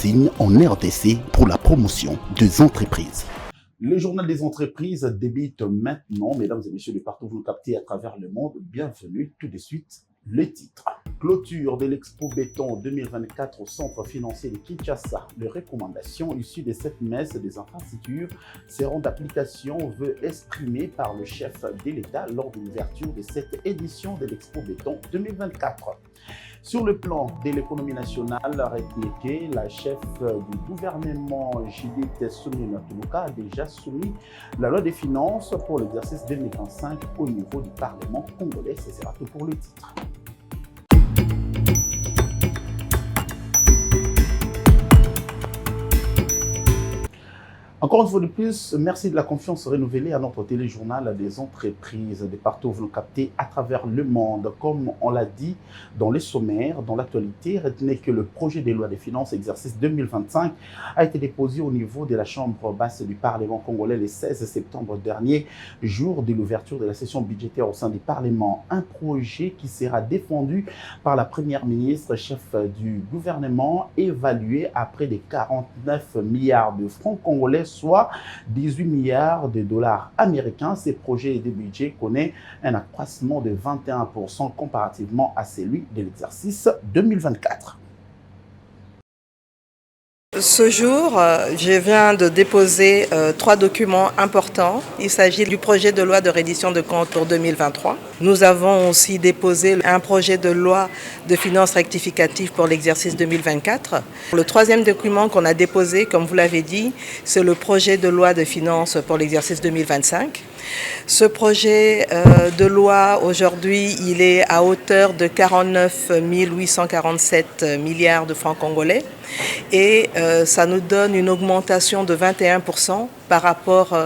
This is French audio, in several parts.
signe en RDC pour la promotion des entreprises. Le journal des entreprises débute maintenant, mesdames et messieurs de partout, vous nous captez à travers le monde. Bienvenue tout de suite. Le titre. Clôture de l'Expo Béton 2024 au centre financier de Kinshasa. Les recommandations issues de cette messe des infrastructures seront d'application, veut exprimer par le chef de l'État lors de l'ouverture de cette édition de l'Expo Béton 2024. Sur le plan de l'économie nationale, répliquée, la chef du gouvernement Judith Suminwa a déjà soumis la loi des finances pour l'exercice 2025 au niveau du Parlement congolais. Ce sera tout pour le titre. Encore une fois de plus, merci de la confiance renouvelée à notre téléjournal des entreprises de partout vous nous captez à travers le monde. Comme on l'a dit dans les sommaires, dans l'actualité, retenez que le projet de loi des finances exercice 2025 a été déposé au niveau de la Chambre basse du Parlement congolais le 16 septembre dernier, jour de l'ouverture de la session budgétaire au sein du Parlement. Un projet qui sera défendu par la Première ministre, chef du gouvernement, évalué à près de 49 milliards de francs congolais, soit 18 milliards de dollars américains. Ces projets de budget connaissent un accroissement de 21% comparativement à celui de l'exercice 2024. Ce jour, je viens de déposer 3 documents importants. Il s'agit du projet de loi de reddition de comptes pour 2023. Nous avons aussi déposé un projet de loi de finances rectificative pour l'exercice 2024. Le troisième document qu'on a déposé, comme vous l'avez dit, c'est le projet de loi de finances pour l'exercice 2025. Ce projet de loi, aujourd'hui, il est à hauteur de 49 847 milliards de francs congolais et ça nous donne une augmentation de 21% par rapport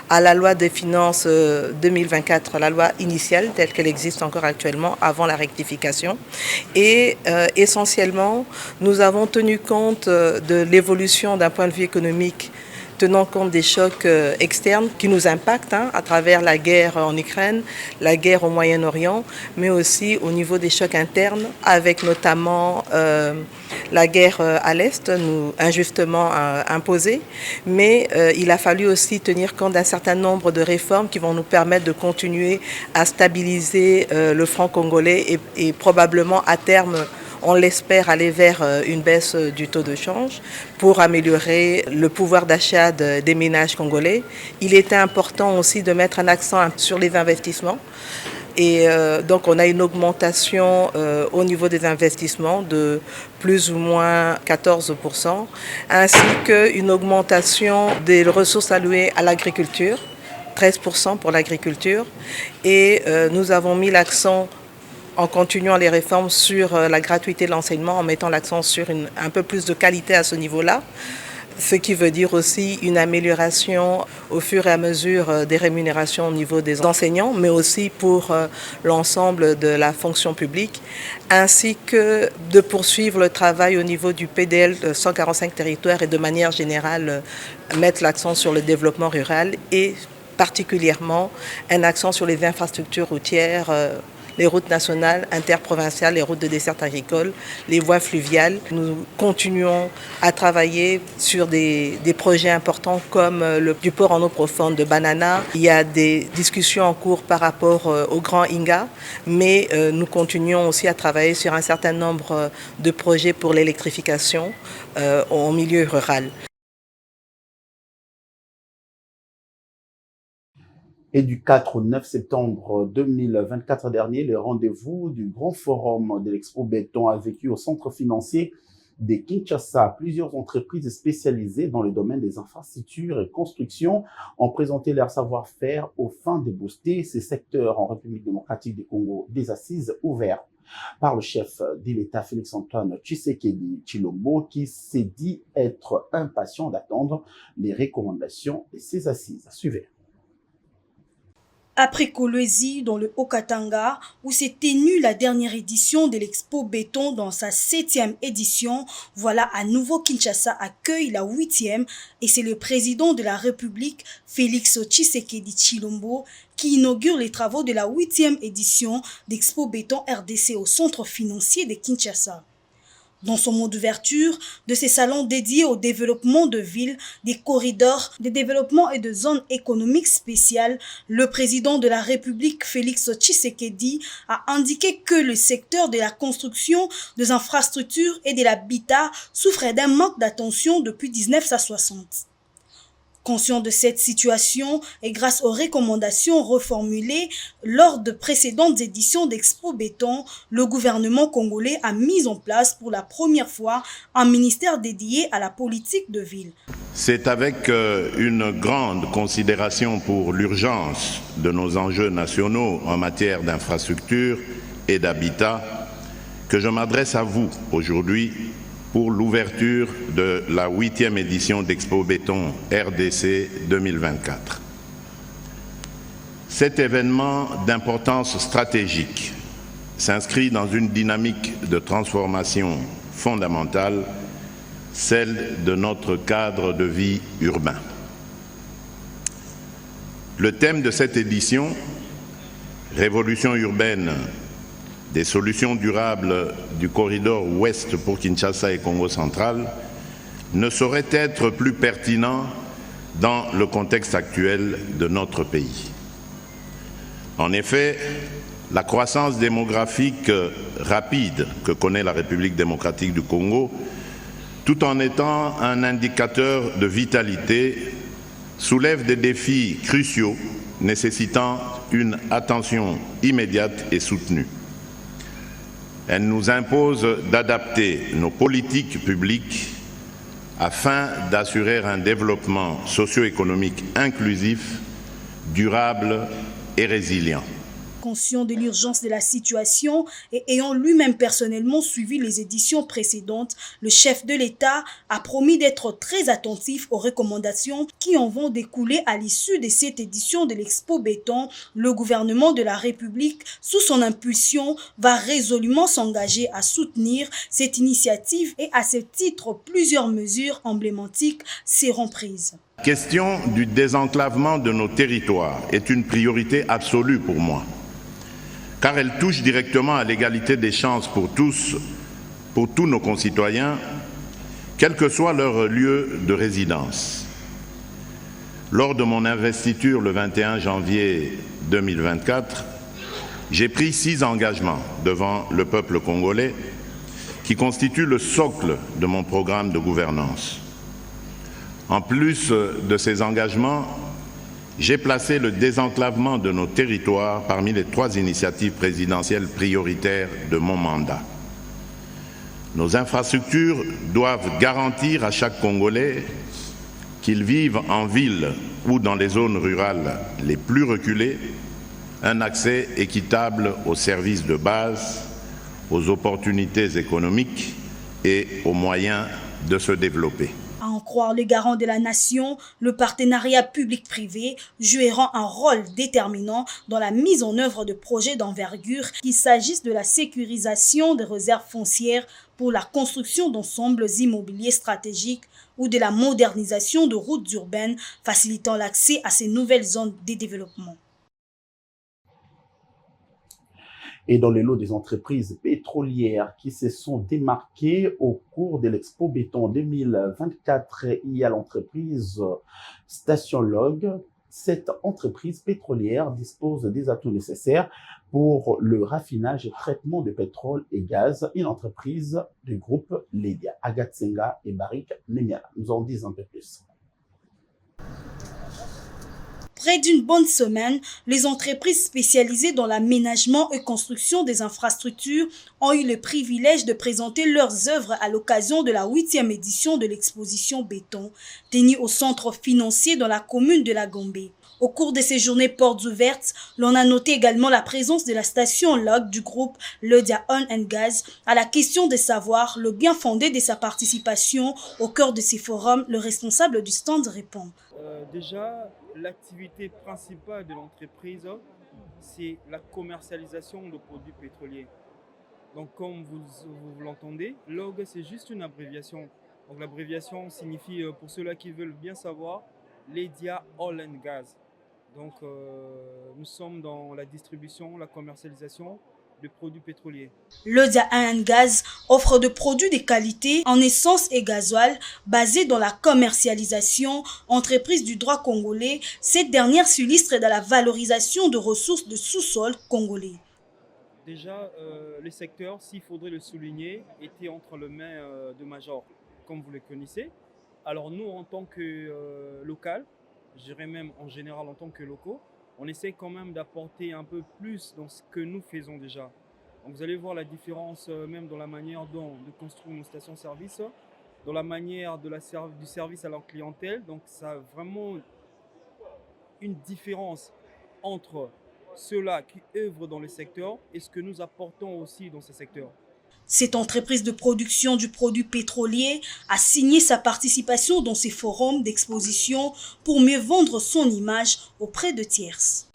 à la loi des finances 2024, la loi initiale telle qu'elle existe encore actuellement avant la rectification. Et essentiellement, nous avons tenu compte de l'évolution d'un point de vue économique, tenant compte des chocs externes qui nous impactent à travers la guerre en Ukraine, la guerre au Moyen-Orient, mais aussi au niveau des chocs internes, avec notamment la guerre à l'Est, injustement imposée. Mais il a fallu aussi tenir compte d'un certain nombre de réformes qui vont nous permettre de continuer à stabiliser le franc congolais et probablement à terme, on l'espère, aller vers une baisse du taux de change pour améliorer le pouvoir d'achat des ménages congolais. Il était important aussi de mettre un accent sur les investissements. Et donc on a une augmentation au niveau des investissements de plus ou moins 14%, ainsi qu'une augmentation des ressources allouées à l'agriculture, 13% pour l'agriculture. Et nous avons mis l'accent, en continuant les réformes, sur la gratuité de l'enseignement, en mettant l'accent sur un peu plus de qualité à ce niveau-là, ce qui veut dire aussi une amélioration au fur et à mesure des rémunérations au niveau des enseignants, mais aussi pour l'ensemble de la fonction publique, ainsi que de poursuivre le travail au niveau du PDL 145 territoires et de manière générale mettre l'accent sur le développement rural et particulièrement un accent sur les infrastructures routières, les routes nationales, interprovinciales, les routes de desserte agricole, les voies fluviales. Nous continuons à travailler sur des projets importants comme du port en eau profonde de Banana. Il y a des discussions en cours par rapport au Grand Inga, mais nous continuons aussi à travailler sur un certain nombre de projets pour l'électrification au milieu rural. Et du 4 au 9 septembre 2024 dernier, le rendez-vous du grand forum de l'Expo Béton a vécu au centre financier de Kinshasa. Plusieurs entreprises spécialisées dans le domaine des infrastructures et constructions ont présenté leur savoir-faire aux fins de booster ces secteurs en République démocratique du Congo. Des assises ouvertes par le chef de l'État Félix-Antoine Tshisekedi Tshilombo, qui s'est dit être impatient d'attendre les recommandations de ces assises. Suivez. Après Kolwezi, dans le Haut-Katanga, où s'est tenue la dernière édition de l'Expo Béton dans sa 7e édition, voilà à nouveau Kinshasa accueille la 8e et c'est le président de la République, Félix Tshisekedi Tshilombo, qui inaugure les travaux de la 8e édition d'Expo Béton RDC au centre financier de Kinshasa. Dans son mot d'ouverture de ces salons dédiés au développement de villes, des corridors, de développement et de zones économiques spéciales, le président de la République, Félix Tshisekedi, a indiqué que le secteur de la construction, des infrastructures et de l'habitat souffrait d'un manque d'attention depuis 1960. Conscient de cette situation et grâce aux recommandations reformulées lors de précédentes éditions d'Expo Béton, le gouvernement congolais a mis en place pour la première fois un ministère dédié à la politique de ville. C'est avec une grande considération pour l'urgence de nos enjeux nationaux en matière d'infrastructure et d'habitat que je m'adresse à vous aujourd'hui pour l'ouverture de la 8e édition d'Expo Béton RDC 2024. Cet événement d'importance stratégique s'inscrit dans une dynamique de transformation fondamentale, celle de notre cadre de vie urbain. Le thème de cette édition, Révolution urbaine, des solutions durables du corridor ouest pour Kinshasa et Congo central, ne saurait être plus pertinent dans le contexte actuel de notre pays. En effet, la croissance démographique rapide que connaît la République démocratique du Congo, tout en étant un indicateur de vitalité, soulève des défis cruciaux nécessitant une attention immédiate et soutenue. Elle nous impose d'adapter nos politiques publiques afin d'assurer un développement socio-économique inclusif, durable et résilient. Conscient de l'urgence de la situation et ayant lui-même personnellement suivi les éditions précédentes, le chef de l'État a promis d'être très attentif aux recommandations qui en vont découler à l'issue de cette édition de l'Expo Béton. Le gouvernement de la République, sous son impulsion, va résolument s'engager à soutenir cette initiative et à ce titre, plusieurs mesures emblématiques seront prises. La question du désenclavement de nos territoires est une priorité absolue pour moi, car elle touche directement à l'égalité des chances pour tous nos concitoyens, quel que soit leur lieu de résidence. Lors de mon investiture le 21 janvier 2024, j'ai pris 6 engagements devant le peuple congolais qui constituent le socle de mon programme de gouvernance. En plus de ces engagements, j'ai placé le désenclavement de nos territoires parmi les 3 initiatives présidentielles prioritaires de mon mandat. Nos infrastructures doivent garantir à chaque Congolais, qu'il vive en ville ou dans les zones rurales les plus reculées, un accès équitable aux services de base, aux opportunités économiques et aux moyens de se développer. À en croire le garant de la nation, le partenariat public-privé jouera un rôle déterminant dans la mise en œuvre de projets d'envergure, qu'il s'agisse de la sécurisation des réserves foncières pour la construction d'ensembles immobiliers stratégiques ou de la modernisation de routes urbaines facilitant l'accès à ces nouvelles zones de développement. Et dans les lots des entreprises pétrolières qui se sont démarquées au cours de l'Expo Béton 2024, il y a l'entreprise Station Log. Cette entreprise pétrolière dispose des atouts nécessaires pour le raffinage et traitement de pétrole et gaz. Une entreprise du groupe Ledia. Agathe Senga et Barik Nemiala nous en disent un peu plus. Près d'une bonne semaine, les entreprises spécialisées dans l'aménagement et construction des infrastructures ont eu le privilège de présenter leurs œuvres à l'occasion de la 8e édition de l'exposition Béton, tenue au centre financier dans la commune de la Gombe. Au cours de ces journées portes ouvertes, l'on a noté également la présence de la station Log du groupe Ledia Oil and Gas. À la question de savoir le bien fondé de sa participation au cœur de ces forums, le responsable du stand répond. Déjà, l'activité principale de l'entreprise, c'est la commercialisation de produits pétroliers. Donc comme vous l'entendez, LOG c'est juste une abréviation. Donc l'abréviation signifie, pour ceux-là qui veulent bien savoir, Ledia Oil and Gas. Donc nous sommes dans la distribution, la commercialisation de produits pétroliers. Lodia Gaz offre de produits de qualité en essence et gasoil basés dans la commercialisation, entreprise du droit congolais. Cette dernière s'illustre dans la valorisation de ressources de sous-sol congolais. Déjà, le secteur, s'il faudrait le souligner, était entre les mains de Major, comme vous le connaissez. Alors nous, en tant que local, je dirais même en général en tant que locaux, on essaie quand même d'apporter un peu plus dans ce que nous faisons déjà. Donc vous allez voir la différence même dans la manière de construire nos stations-service, dans la manière du service à la clientèle. Donc ça a vraiment une différence entre ceux-là qui œuvrent dans le secteur et ce que nous apportons aussi dans ce secteur. Cette entreprise de production du produit pétrolier a signé sa participation dans ces forums d'exposition pour mieux vendre son image auprès de tierces.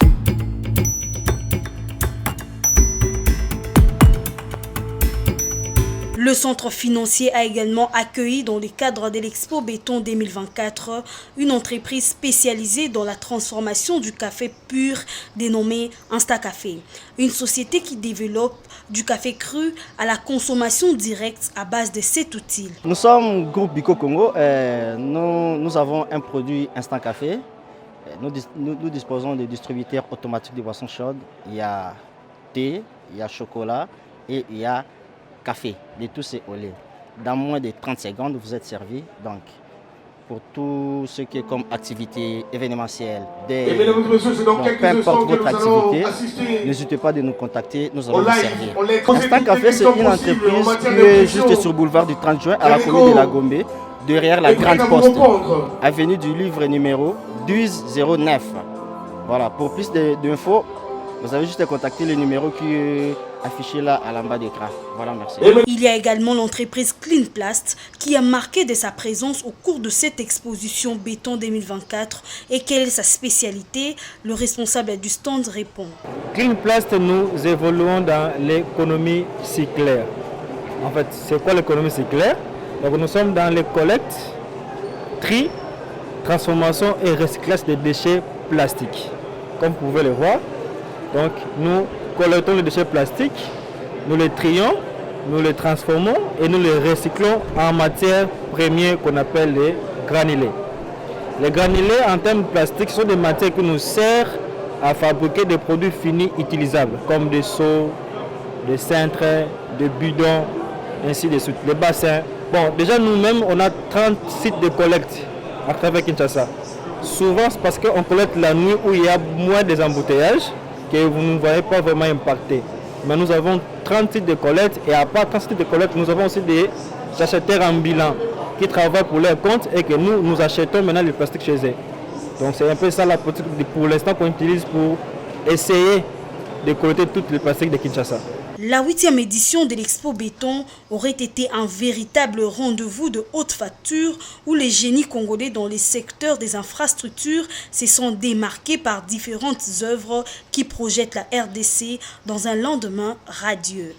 Le centre financier a également accueilli dans le cadre de l'Expo Béton 2024 une entreprise spécialisée dans la transformation du café pur dénommée Instacafé, une société qui développe du café cru à la consommation directe à base de cet outil. Nous sommes groupe Biko Congo, nous avons un produit Instant Café. Nous disposons de distributeurs automatiques de boissons chaudes. Il y a thé, il y a chocolat et il y a café, de tous ces au lait. Dans moins de 30 secondes, vous êtes servi. Donc, pour tout ce qui est comme activité événementielle, peu importe votre activité, n'hésitez pas de nous contacter, nous allons vous servir. Instant Café, c'est une entreprise qui est juste sur le boulevard du 30 juin à la commune de La Gombe, derrière la Grande Poste, avenue du livre numéro 1209. Voilà, pour plus d'infos, vous avez juste à contacter le numéro qui est affiché là à l'en bas d'écran. Voilà, merci. Il y a également l'entreprise Cleanplast qui a marqué de sa présence au cours de cette exposition Béton 2024. Et quelle est sa spécialité? Le responsable du stand répond. Cleanplast, nous évoluons dans l'économie circulaire. En fait, c'est quoi l'économie circulaire? Donc nous sommes dans les collectes, tri, transformation et recyclage des déchets plastiques. Comme vous pouvez le voir, donc nous collectons les déchets plastiques, nous les trions, nous les transformons et nous les recyclons en matière première qu'on appelle les granulés. Les granulés en termes de plastique sont des matières qui nous servent à fabriquer des produits finis utilisables comme des seaux, des cintres, des bidons, ainsi de suite, des bassins. Bon, déjà nous-mêmes on a 30 sites de collecte à travers Kinshasa. Souvent c'est parce qu'on collecte la nuit où il y a moins des embouteillages que vous ne voyez pas vraiment impacté. Mais nous avons 30 sites de collecte et à part 30 sites de collecte, nous avons aussi des acheteurs ambulants qui travaillent pour leur compte et que nous achetons maintenant le plastique chez eux. Donc c'est un peu ça la politique pour l'instant qu'on utilise pour essayer de collecter tout le plastique de Kinshasa. La 8e édition de l'Expo Béton aurait été un véritable rendez-vous de haute facture où les génies congolais dans les secteurs des infrastructures se sont démarqués par différentes œuvres qui projettent la RDC dans un lendemain radieux.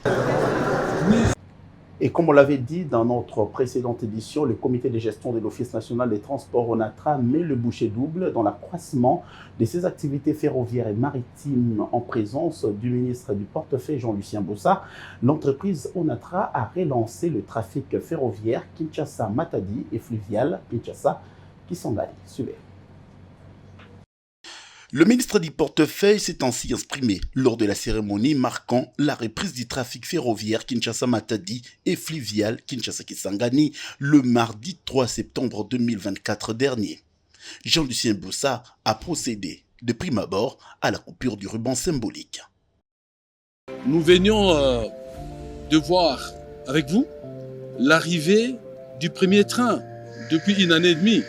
Et comme on l'avait dit dans notre précédente édition, le comité de gestion de l'Office national des transports ONATRA met le bouchée double dans l'accroissement de ses activités ferroviaires et maritimes en présence du ministre du portefeuille Jean-Lucien Boussa. L'entreprise ONATRA a relancé le trafic ferroviaire Kinshasa-Matadi et fluvial Kinshasa-Kisangani. Suivez. Le ministre du portefeuille s'est ainsi exprimé lors de la cérémonie marquant la reprise du trafic ferroviaire Kinshasa-Matadi et fluvial Kinshasa-Kisangani le mardi 3 septembre 2024 dernier. Jean-Lucien Boussa a procédé de prime abord à la coupure du ruban symbolique. Nous venions de voir avec vous l'arrivée du premier train depuis une année et demie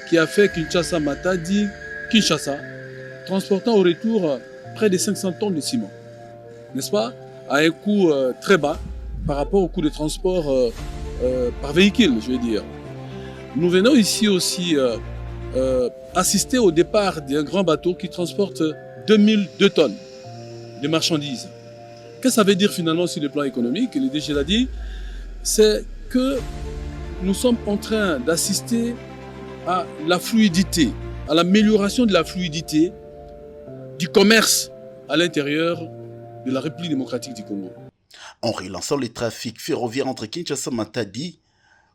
qui a fait Kinshasa-Matadi, Kinshasa, transportant au retour près de 500 tonnes de ciment, n'est-ce pas, à un coût très bas par rapport au coût de transport par véhicule, je veux dire. Nous venons ici aussi assister au départ d'un grand bateau qui transporte 2002 tonnes de marchandises. Qu'est-ce que ça veut dire finalement sur le plan économique? Le DG l'a dit, c'est que nous sommes en train d'assister à la fluidité, à l'amélioration de la fluidité du commerce à l'intérieur de la République démocratique du Congo. En relançant le trafic ferroviaire entre Kinshasa et Matadi,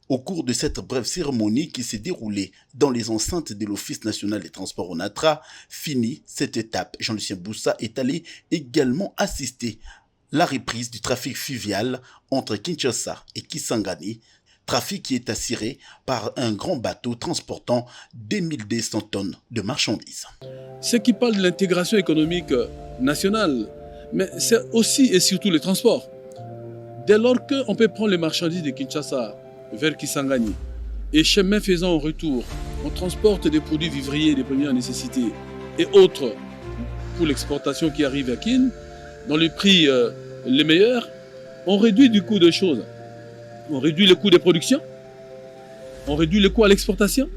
au cours de cette brève cérémonie qui s'est déroulée dans les enceintes de l'Office national des transports ONATRA, finie cette étape. Jean-Lucien Boussa est allé également assister la reprise du trafic fluvial entre Kinshasa et Kisangani, trafic qui est assuré par un grand bateau transportant 2200 tonnes de marchandises. Ce qui parle de l'intégration économique nationale, mais c'est aussi et surtout les transports. Dès lors qu'on peut prendre les marchandises de Kinshasa vers Kisangani et chemin faisant au retour, on transporte des produits vivriers de première nécessité et autres pour l'exportation qui arrive à Kin, dans les prix les meilleurs, on réduit du coût de choses. On réduit le coût de production, on réduit le coût à l'exportation,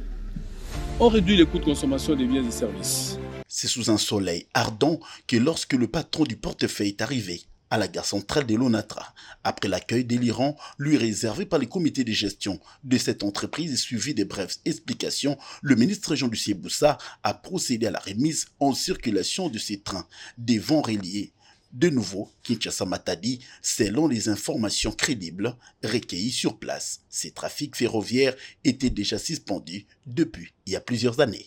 on réduit le coût de consommation des biens et services. C'est sous un soleil ardent que lorsque le patron du portefeuille est arrivé à la gare centrale de l'ONATRA, après l'accueil délirant lui réservé par les comités de gestion de cette entreprise et suivi des brèves explications, le ministre Jean-Lucien Boussa a procédé à la remise en circulation de ces trains devant relier de nouveau Kinshasa-Matadi selon les informations crédibles recueillies sur place. Ces trafics ferroviaires étaient déjà suspendus depuis il y a plusieurs années.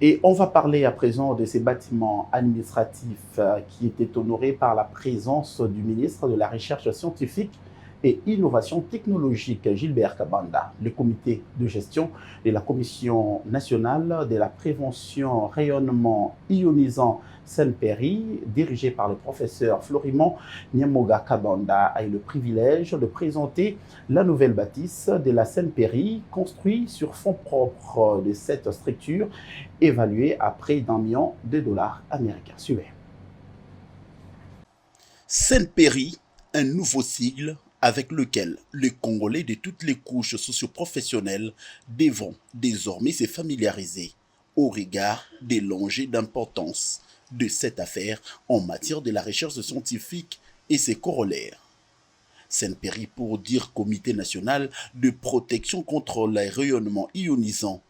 Et on va parler à présent de ces bâtiments administratifs qui étaient honorés par la présence du ministre de la Recherche scientifique et innovation technologique, Gilbert Kabanda. Le comité de gestion de la Commission nationale de la prévention rayonnement ionisant Saint-Péry, dirigé par le professeur Florimond Nyamoga Kabanda, a eu le privilège de présenter la nouvelle bâtisse de la Saint-Péry, construite sur fonds propres de cette structure, évaluée à près d'1 million de dollars américains. Suivez. Saint-Péry, un nouveau sigle avec lequel les Congolais de toutes les couches socio-professionnelles devront désormais se familiariser au regard des l'enjeu d'importance de cette affaire en matière de la recherche scientifique et ses corollaires. Saint-Péry pour dire Comité national de protection contre les rayonnements ionisants,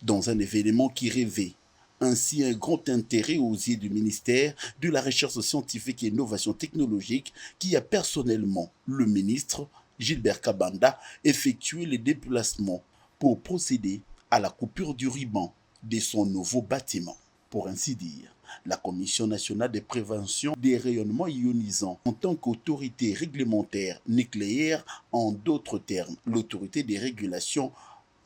dans un événement qui rêvait ainsi un grand intérêt aux yeux du ministère de la Recherche scientifique et innovation technologique qui a personnellement, le ministre Gilbert Kabanda, effectué les déplacements pour procéder à la coupure du ruban de son nouveau bâtiment. Pour ainsi dire, la Commission nationale de prévention des rayonnements ionisants en tant qu'autorité réglementaire nucléaire, en d'autres termes, l'autorité des régulations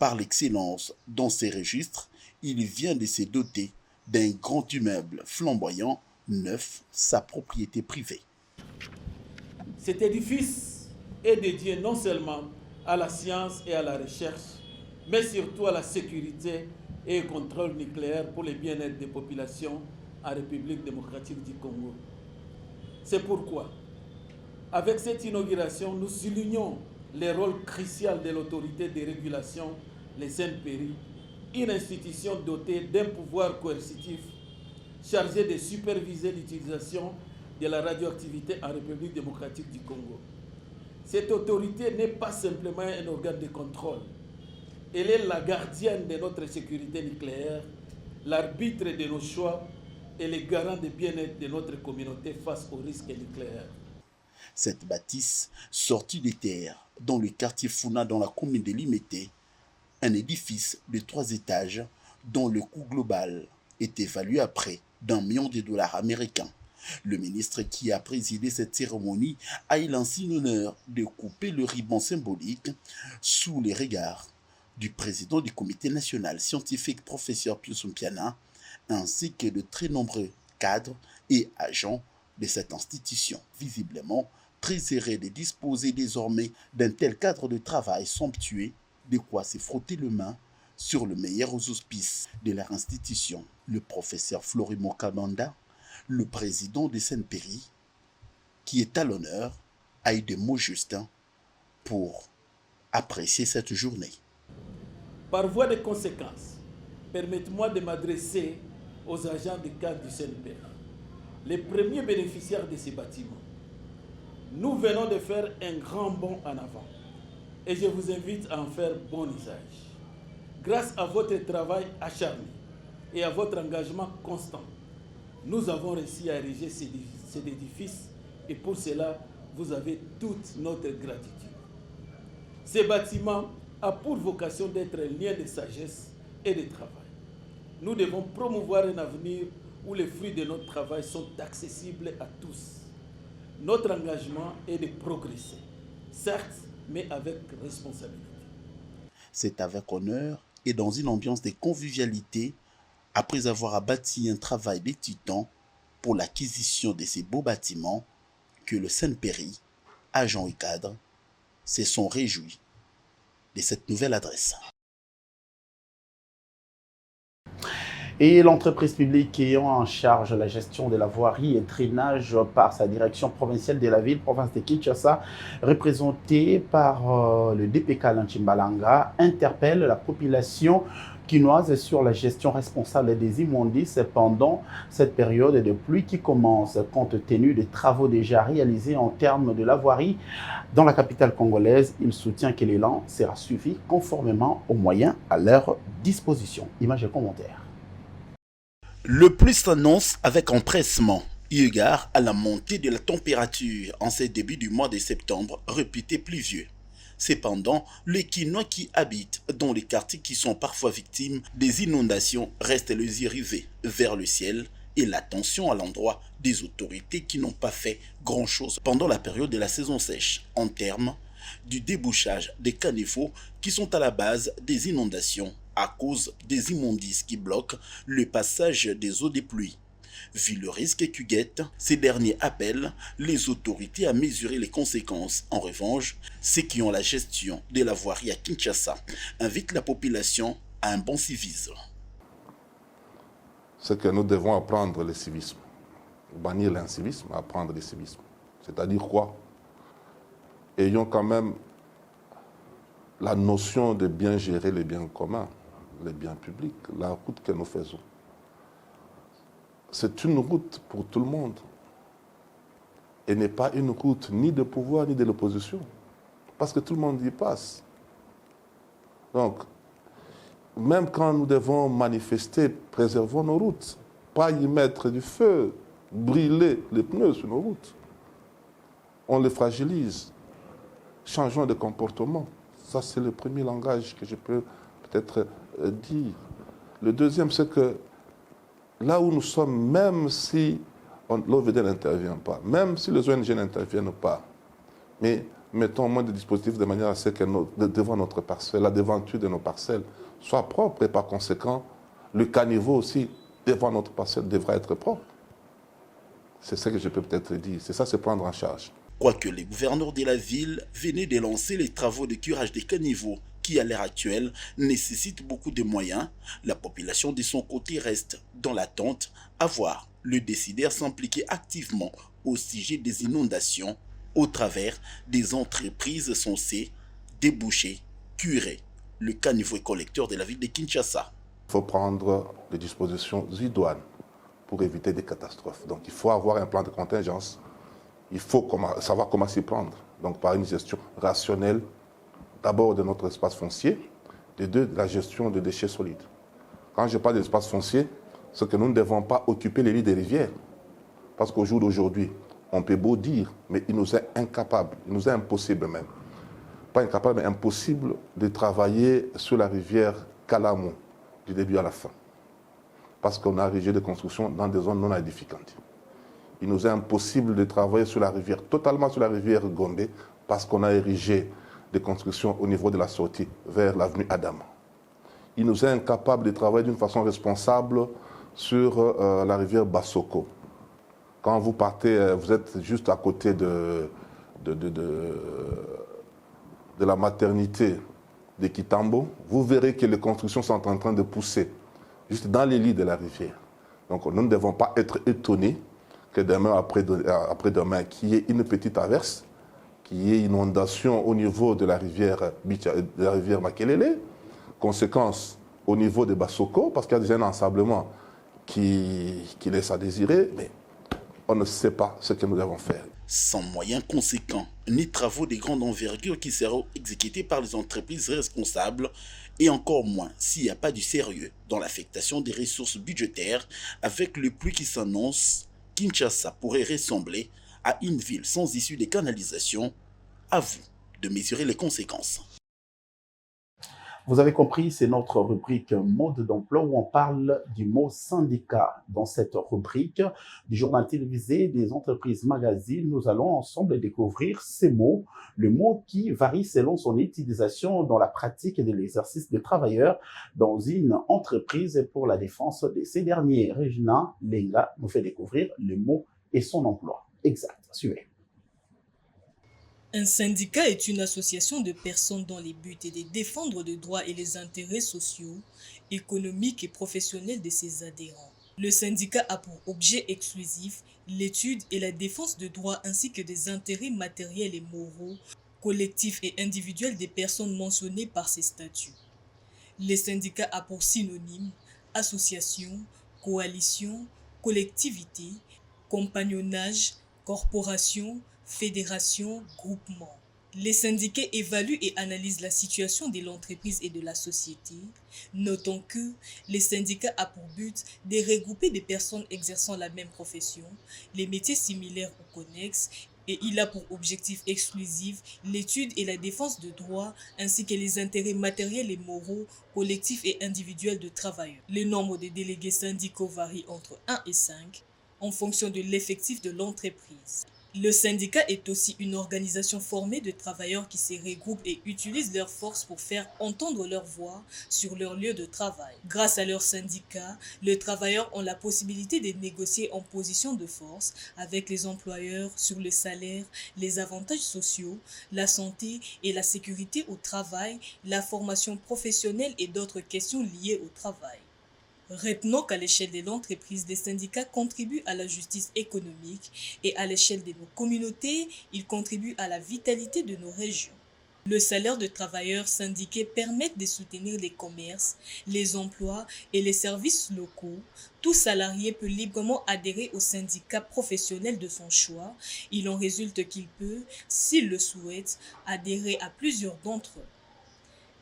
par l'excellence dans ces registres, il vient de se doter d'un grand immeuble flamboyant, neuf, sa propriété privée. Cet édifice est dédié non seulement à la science et à la recherche, mais surtout à la sécurité et au contrôle nucléaire pour le bien-être des populations en République démocratique du Congo. C'est pourquoi, avec cette inauguration, nous soulignons le rôle crucial de l'autorité de régulation, les Saint-Péry, une institution dotée d'un pouvoir coercitif chargé de superviser l'utilisation de la radioactivité en République démocratique du Congo. Cette autorité n'est pas simplement un organe de contrôle. Elle est la gardienne de notre sécurité nucléaire, l'arbitre de nos choix et le garant du bien-être de notre communauté face aux risques nucléaires. Cette bâtisse, sortie des terres dans le quartier Funa dans la commune de Limete, un édifice de 3 étages dont le coût global est évalué à près d'1 million de dollars américains. Le ministre qui a présidé cette cérémonie a eu l'insigne honneur de couper le ruban symbolique sous les regards du président du comité national scientifique, professeur Pius Mpiana, ainsi que de très nombreux cadres et agents de cette institution. Visiblement, très heureux de disposer désormais d'un tel cadre de travail somptueux, de quoi se frotter les mains sur le meilleur aux auspices de leur institution. Le professeur Florimond Kabanda, le président de Saint-Péry, qui est à l'honneur, a eu des mots justes pour apprécier cette journée. Par voie de conséquence, permettez-moi de m'adresser aux agents de cadre du Saint-Péry, les premiers bénéficiaires de ces bâtiments. Nous venons de faire un grand bond en avant et je vous invite à en faire bon usage. Grâce à votre travail acharné, et à votre engagement constant, nous avons réussi à ériger cet édifice et pour cela, vous avez toute notre gratitude. Ce bâtiment a pour vocation d'être un lien de sagesse et de travail. Nous devons promouvoir un avenir où les fruits de notre travail sont accessibles à tous. Notre engagement est de progresser, certes, mais avec responsabilité. C'est avec honneur et dans une ambiance de convivialité, après avoir abattu un travail des titans pour l'acquisition de ces beaux bâtiments, que le Saint-Péry, agent et cadre, se sont réjouis de cette nouvelle adresse. Et l'entreprise publique ayant en charge la gestion de la voirie et drainage par sa direction provinciale de la ville, province de Kinshasa, représentée par le DPK Lanchimbalanga, interpelle la population quinoise sur la gestion responsable des immondices pendant cette période de pluie qui commence, compte tenu des travaux déjà réalisés en termes de la voirie dans la capitale congolaise. Il soutient que l'élan sera suivi conformément aux moyens à leur disposition. Images et commentaires. Le plus s'annonce avec empressement, eu égard à la montée de la température en ce début du mois de septembre, réputé pluvieux. Cependant, les Quinois qui habitent dans les quartiers qui sont parfois victimes des inondations restent les yeux rivés vers le ciel et l'attention à l'endroit des autorités qui n'ont pas fait grand-chose pendant la période de la saison sèche, en termes du débouchage des caniveaux qui sont à la base des inondations à cause des immondices qui bloquent le passage des eaux des pluies. Vu le risque qui guette, ces derniers appellent les autorités à mesurer les conséquences. En revanche, ceux qui ont la gestion de la voirie à Kinshasa invitent la population à un bon civisme. C'est que nous devons apprendre le civisme. Bannir l'incivisme, apprendre le civisme. C'est-à-dire quoi? Ayons quand même la notion de bien gérer les biens communs, les biens publics, la route que nous faisons. C'est une route pour tout le monde. Et n'est pas une route ni de pouvoir ni de l'opposition. Parce que tout le monde y passe. Donc, même quand nous devons manifester, préservons nos routes. Pas y mettre du feu, brûler les pneus sur nos routes. On les fragilise. Changeons de comportement. Ça, c'est le premier langage que je peux peut-être dire. Le deuxième, c'est que là où nous sommes, même si l'OVD n'intervient pas, même si les ONG n'interviennent pas, mais mettons au moins des dispositifs de manière à ce que devant notre parcelle, la devanture de nos parcelles soit propre et par conséquent, le caniveau aussi devant notre parcelle devra être propre. C'est ça que je peux peut-être dire. C'est ça, c'est prendre en charge. Quoique les gouverneurs de la ville venaient de lancer les travaux de curage des caniveaux qui, à l'heure actuelle, nécessitent beaucoup de moyens, la population de son côté reste dans l'attente à voir le décideur s'impliquer activement au sujet des inondations au travers des entreprises censées déboucher, curer le caniveau collecteur de la ville de Kinshasa. Il faut prendre des dispositions idoines pour éviter des catastrophes. Donc il faut avoir un plan de contingence. Il faut savoir comment s'y prendre. Donc par une gestion rationnelle, d'abord de notre espace foncier, et de la gestion de déchets solides. Quand je parle d'espace foncier, c'est que nous ne devons pas occuper les lits des rivières. Parce qu'au jour d'aujourd'hui, on peut beau dire, mais il nous est incapable, il nous est impossible même. Pas incapable, mais impossible de travailler sur la rivière Kalamou, du début à la fin. Parce qu'on a érigé des constructions dans des zones non aedificantes. Il nous est impossible de travailler sur la rivière, totalement sur la rivière Gombe, parce qu'on a érigé des constructions au niveau de la sortie vers l'avenue Adam. Il nous est incapable de travailler d'une façon responsable sur la rivière Bassoko. Quand vous partez, vous êtes juste à côté de la maternité de Kitambo, vous verrez que les constructions sont en train de pousser, juste dans les lits de la rivière. Donc nous ne devons pas être étonnés que demain, après-demain, qu'il y ait une petite averse, qu'il y ait inondation au niveau de la rivière Makelele, conséquence au niveau de Bassoko, parce qu'il y a déjà un ensablement qui laisse à désirer, mais on ne sait pas ce que nous devons faire. Sans moyens conséquents, ni travaux de grande envergure qui seront exécutés par les entreprises responsables, et encore moins s'il n'y a pas du sérieux dans l'affectation des ressources budgétaires, avec le pluie qui s'annonce, Kinshasa pourrait ressembler à une ville sans issue de canalisation. À vous de mesurer les conséquences. Vous avez compris, c'est notre rubrique mode d'emploi où on parle du mot syndicat. Dans cette rubrique du journal télévisé des entreprises magazines, nous allons ensemble découvrir ces mots, le mot qui varie selon son utilisation dans la pratique de l'exercice des travailleurs dans une entreprise pour la défense de ces derniers. Regina Lenga nous fait découvrir le mot et son emploi. Exact, suivez. Un syndicat est une association de personnes dont le but est de défendre les droits et les intérêts sociaux, économiques et professionnels de ses adhérents. Le syndicat a pour objet exclusif l'étude et la défense de droits ainsi que des intérêts matériels et moraux, collectifs et individuels des personnes mentionnées par ces statuts. Le syndicat a pour synonyme association, coalition, collectivité, compagnonnage, corporation, fédération, groupement. Les syndiqués évaluent et analysent la situation de l'entreprise et de la société. Notons que les syndicats a pour but de regrouper des personnes exerçant la même profession, les métiers similaires ou connexes, et il a pour objectif exclusif l'étude et la défense de droits ainsi que les intérêts matériels et moraux, collectifs et individuels de travailleurs. Le nombre de délégués syndicaux varie entre 1 et 5 en fonction de l'effectif de l'entreprise. Le syndicat est aussi une organisation formée de travailleurs qui se regroupent et utilisent leurs forces pour faire entendre leur voix sur leur lieu de travail. Grâce à leur syndicat, les travailleurs ont la possibilité de négocier en position de force avec les employeurs sur le salaire, les avantages sociaux, la santé et la sécurité au travail, la formation professionnelle et d'autres questions liées au travail. Retenons qu'à l'échelle de l'entreprise, les syndicats contribuent à la justice économique et à l'échelle de nos communautés, ils contribuent à la vitalité de nos régions. Le salaire de travailleurs syndiqués permet de soutenir les commerces, les emplois et les services locaux. Tout salarié peut librement adhérer au syndicat professionnel de son choix. Il en résulte qu'il peut, s'il le souhaite, adhérer à plusieurs d'entre eux.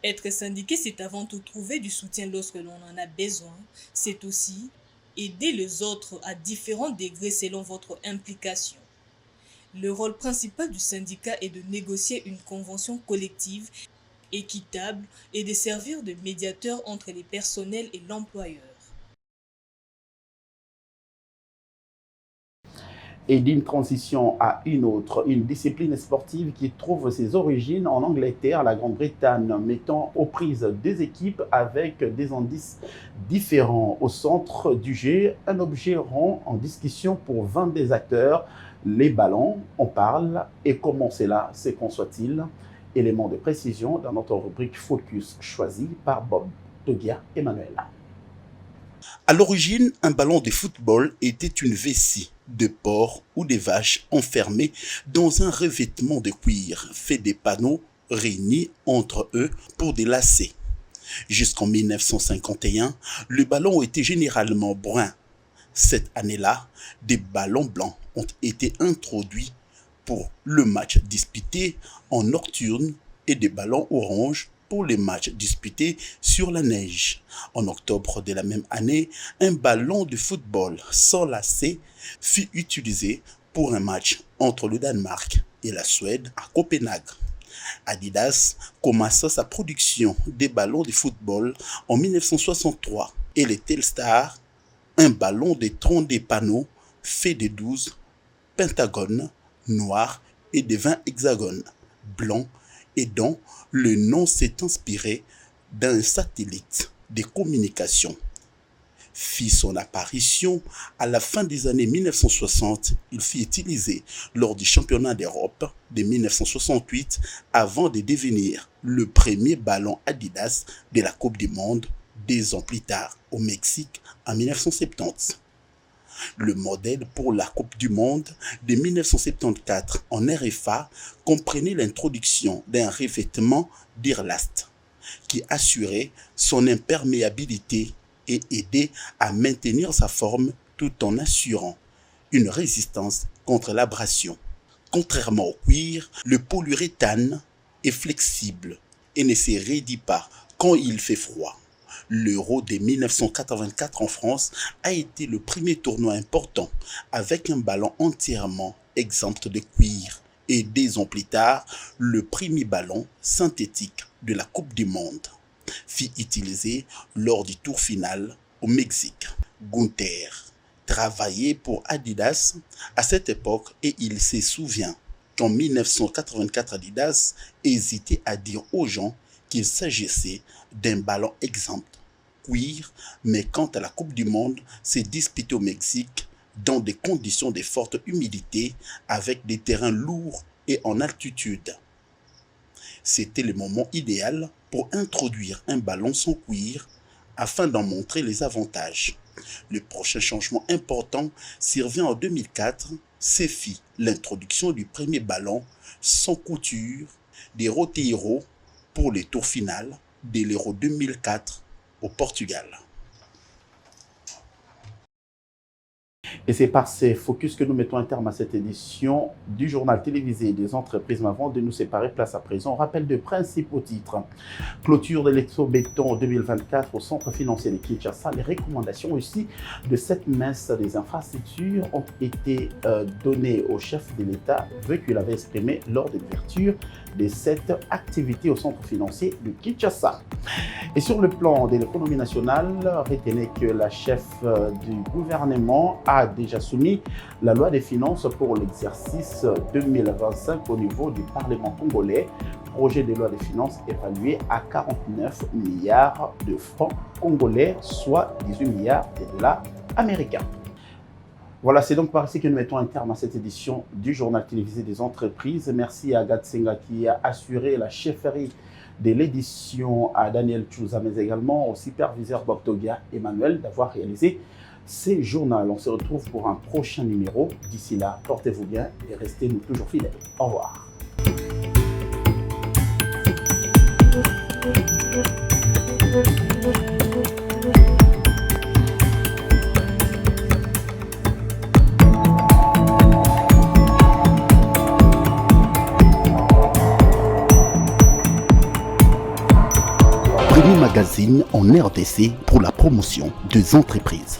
Être syndiqué, c'est avant tout trouver du soutien lorsque l'on en a besoin. C'est aussi aider les autres à différents degrés selon votre implication. Le rôle principal du syndicat est de négocier une convention collective équitable et de servir de médiateur entre les personnels et l'employeur. Et d'une transition à une autre, une discipline sportive qui trouve ses origines en Angleterre, la Grande-Bretagne, mettant aux prises des équipes avec des indices différents. Au centre du jeu, un objet rond en discussion pour 22 acteurs. Les ballons, on parle, et comment cela se conçoit-il? Élément de précision dans notre rubrique Focus choisi par Bob Togia Emmanuel. À l'origine, un ballon de football était une vessie de porc ou de vache enfermée dans un revêtement de cuir fait des panneaux réunis entre eux pour des lacets. Jusqu'en 1951, le ballon était généralement brun. Cette année-là, des ballons blancs ont été introduits pour le match disputé en nocturne et des ballons orange pour les matchs disputés sur la neige. En octobre de la même année, un ballon de football sans lacet fut utilisé pour un match entre le Danemark et la Suède à Copenhague. Adidas commença sa production des ballons de football en 1963 et le Telstar, un ballon de 32 panneaux fait de 12 pentagones noirs et de 20 hexagones blancs et dont le nom s'est inspiré d'un satellite de communication. Fit son apparition à la fin des années 1960, il fut utilisé lors du championnat d'Europe de 1968 avant de devenir le premier ballon Adidas de la Coupe du Monde 2 ans plus tard au Mexique en 1970. Le modèle pour la Coupe du Monde de 1974 en RFA comprenait l'introduction d'un revêtement d'Irlast qui assurait son imperméabilité et aidait à maintenir sa forme tout en assurant une résistance contre l'abrasion. Contrairement au cuir, le polyuréthane est flexible et ne se raidit pas quand il fait froid. L'Euro de 1984 en France a été le premier tournoi important avec un ballon entièrement exempt de cuir et 2 ans plus tard, le premier ballon synthétique de la Coupe du Monde fut utilisé lors du tour final au Mexique. Gunther travaillait pour Adidas à cette époque et il se souvient qu'en 1984 Adidas hésitait à dire aux gens qu'il s'agissait d'un ballon exempt cuir, mais quand à la Coupe du Monde s'est disputée au Mexique dans des conditions de forte humidité avec des terrains lourds et en altitude. C'était le moment idéal pour introduire un ballon sans cuir afin d'en montrer les avantages. Le prochain changement important survient en 2004, c'est fit l'introduction du premier ballon sans couture des Roteiro pour le tour final de l'Euro 2004 au Portugal. Et c'est par ces focus que nous mettons un terme à cette édition du journal télévisé des entreprises. Mais avant de nous séparer, place à présent, on rappelle de principaux titres. Clôture de l'Expo Béton 2024 au centre financier de Kinshasa. Les recommandations aussi de cette messe des infrastructures ont été données au chef de l'État, vu qu'il avait exprimé lors de l'ouverture de cette activité au centre financier de Kinshasa. Et sur le plan de l'économie nationale, retenez que la chef du gouvernement a déjà soumis la loi des finances pour l'exercice 2025 au niveau du Parlement congolais. Projet de loi des finances évalué à 49 milliards de francs congolais, soit 18 milliards de dollars américains. Voilà, c'est donc par ici que nous mettons un terme à cette édition du journal télévisé des entreprises. Merci à Agathe Senga qui a assuré la chefferie de l'édition, à Daniel Chouza, mais également au superviseur Boktogia Emmanuel d'avoir réalisé ces journaux. On se retrouve pour un prochain numéro. D'ici là, portez-vous bien et restez-nous toujours fidèles. Au revoir. Premier magazine en RDC pour la promotion des entreprises.